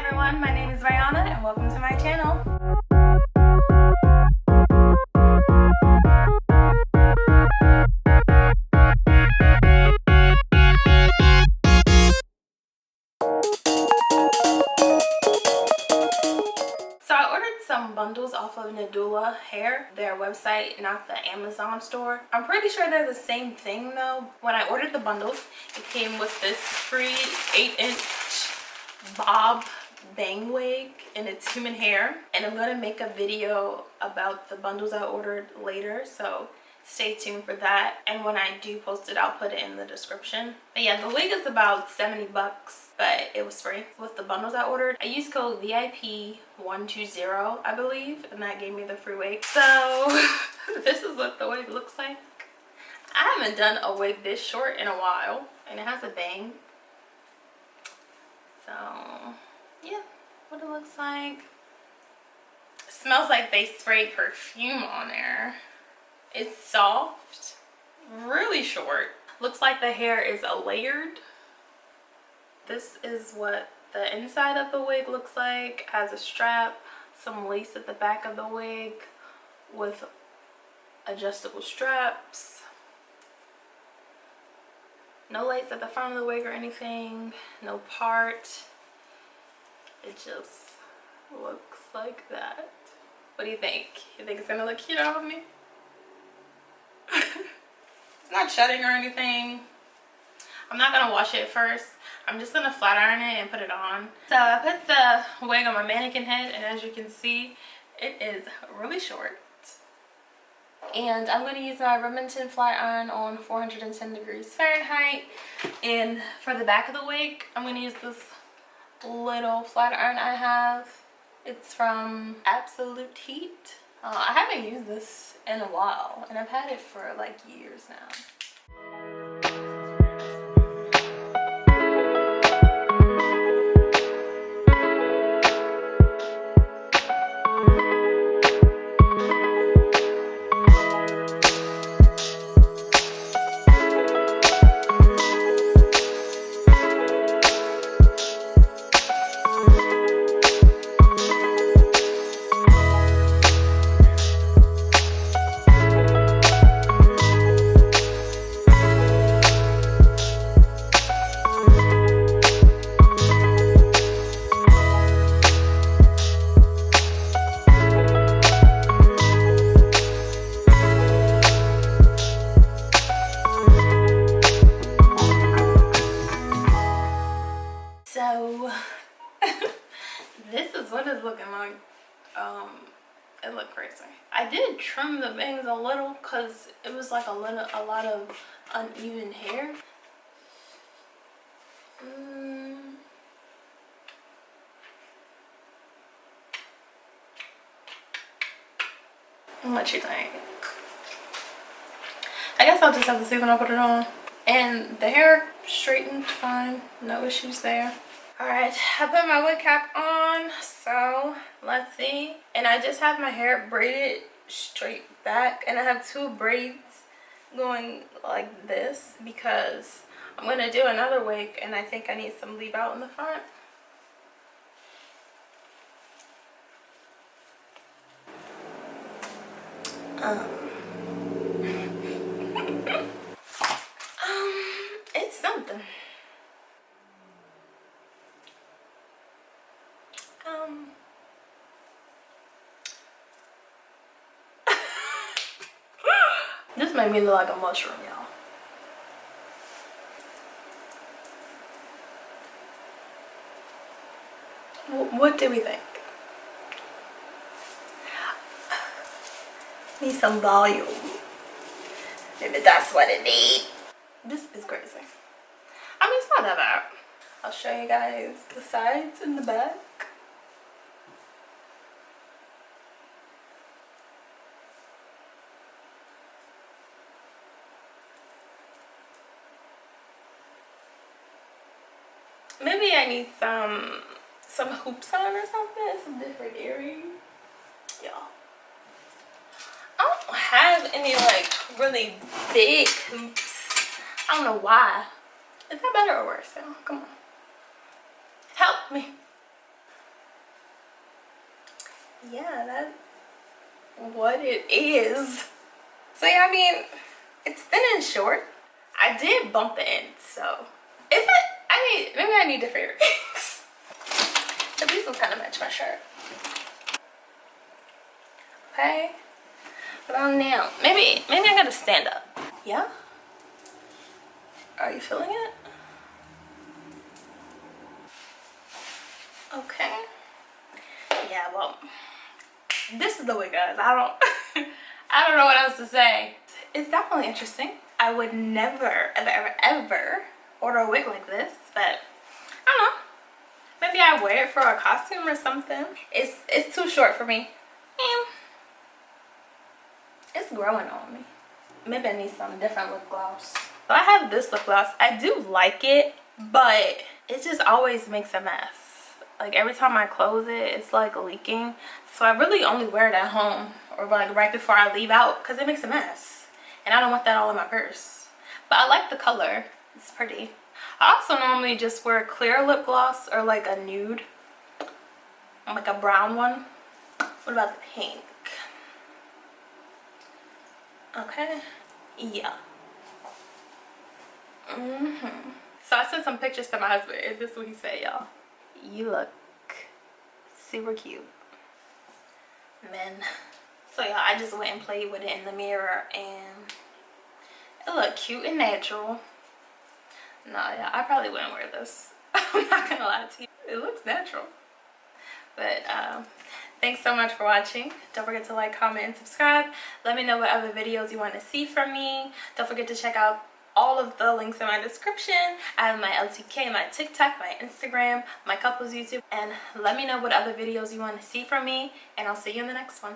everyone, my name is Rihanna and welcome to my channel. So I ordered some bundles off of Nadula hair, their website, not the Amazon store. I'm pretty sure they're the same thing though. When I ordered the bundles, it came with this free 8-inch bob bang wig and it's human hair, and I'm gonna make a video about the bundles I ordered later, so stay tuned for that. And when I do post it, I'll put it in the description. But yeah, the wig is about 70 bucks, but it was free with the bundles I ordered. I used code VIP120, I believe, and that gave me the free wig. So this is what the wig looks like. I haven't done a wig this short in a while, and it has a bang. So yeah, what it looks like. It smells like they sprayed perfume on there. It's soft, really short. Looks like the hair is layered. This is what the inside of the wig looks like. Has a strap, some lace at the back of the wig with adjustable straps. No lace at the front of the wig or anything, no part. It just looks like that. What do you think? You think it's gonna look cute on me? It's not shedding or anything. I'm not gonna wash it first. I'm just gonna flat iron it and put it on. So I put the wig on my mannequin head, and as you can see, it is really short. And I'm going to use my Remington flat iron on 410 degrees Fahrenheit. And for the back of the wig, I'm going to use this little flat iron I have. It's from Absolute Heat. I haven't used this in a while, and I've had it for like years now. So this is what it's looking like. It looked crazy. I did trim the bangs a little because it was like a lot of uneven hair. What you think? I guess I'll just have to see when I put it on. And the hair straightened fine, no issues there. Alright, I put my wig cap on, so let's see. And I just have my hair braided straight back, and I have two braids going like this because I'm going to do another wig, and I think I need some leave out in the front. It's something. This made me look like a mushroom, y'all. What do we think? Need some volume. Maybe that's what it needs. This is crazy. I mean, it's not that bad. I'll show you guys the sides and the back. Maybe I need some hoops on or something, some different earrings. Y'all, I don't have any like really big hoops. I don't know why. Is that better or worse? Come on, help me. yeah, that's what it is. So yeah, I mean, it's thin and short. I did bump the ends, so is it? Maybe I need different earrings. But these will kind of match my shirt. Okay. What about now? Maybe I gotta stand up. Yeah. Are you feeling it? Okay. Yeah. Well, this is the wig, guys. I don't. I don't know what else to say. It's definitely interesting. I would never, ever order a wig like this, but I don't know. Maybe I wear it for a costume or something. It's too short for me. And it's growing on me. Maybe I need some different lip gloss. So I have this lip gloss. I do like it, but it just always makes a mess. Like every time I close it, it's like leaking. So I really only wear it at home or like right before I leave out because it makes a mess. And I don't want that all in my purse. But I like the color. It's pretty. I also normally just wear clear lip gloss or like a nude. Like a brown one. What about the pink? Okay. Yeah. So I sent some pictures to my husband, and this is what he said, y'all. You look super cute. Man. So y'all, I just went and played with it in the mirror, and it looked cute and natural. Nah, yeah, I probably wouldn't wear this. I'm not gonna lie to you. It looks natural. But thanks so much for watching. Don't forget to like, comment, and subscribe. Let me know what other videos you want to see from me. Don't forget to check out all of the links in my description. I have my LTK, my TikTok, my Instagram, my couples YouTube. And let me know what other videos you want to see from me. And I'll see you in the next one.